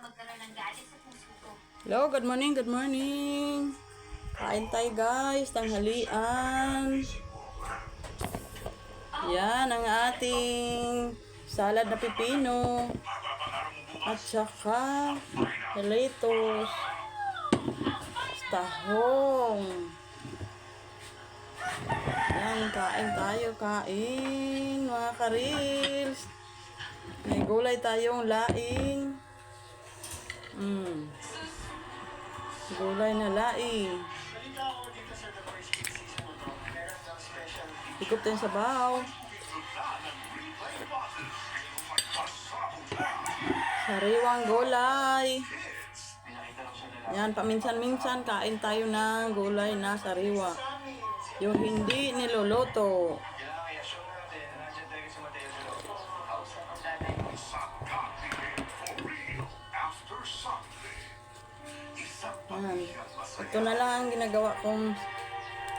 magkaroon ng galit sa puso ko. Hello, good morning, good morning. Kain tayo guys, tanghalian. Yan ang ating salad na pipino. At saka lettuce. Tahong. Yan, kain tayo, kain mga karils. May gulay tayong laing. Gulay na laing. Ikot tayo sa bahaw. Sariwang gulay. Yan, paminsan-minsan kain tayo ng gulay na sariwa. Yung hindi niluluto. Yan. Ito na lang ang ginagawa kong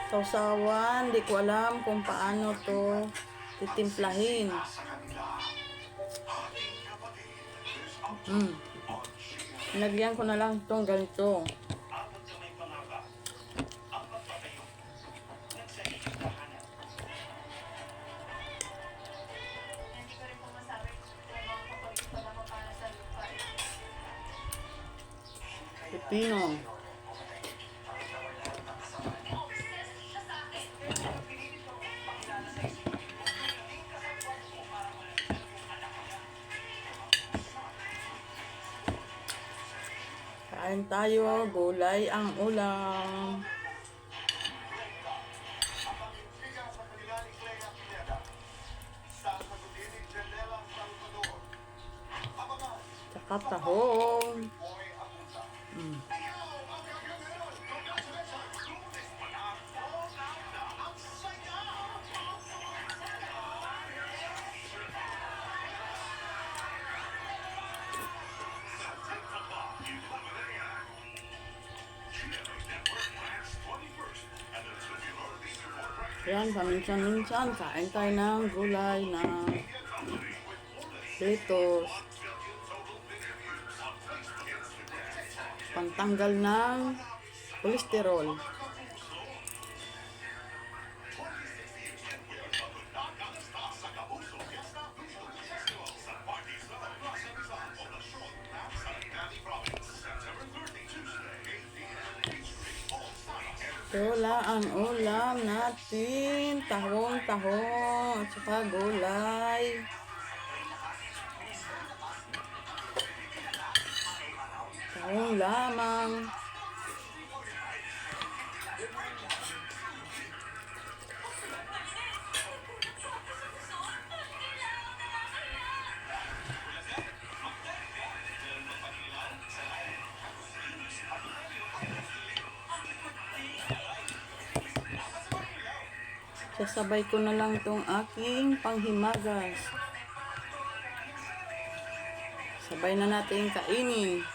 sausawan. Di ko alam kung paano to titimplahin. Nilagyan ko na lang itong ganito. Pipino. Kain tayo, gulay ang ulam. Tsaka tahong. Yan, paminsan-minsan, kain tayo ng gulay na lettuce. Pantanggal ng kolesterol. Wala ang ulam natin. Tahong-tahong at saka gulay. Tahong lamang. Sasabay ko na lang itong aking panghimagas. Sabay na natin kainin.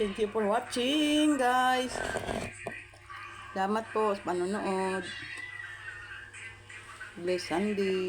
Thank you for watching, guys. Salamat po sa panonood. Bless Sunday.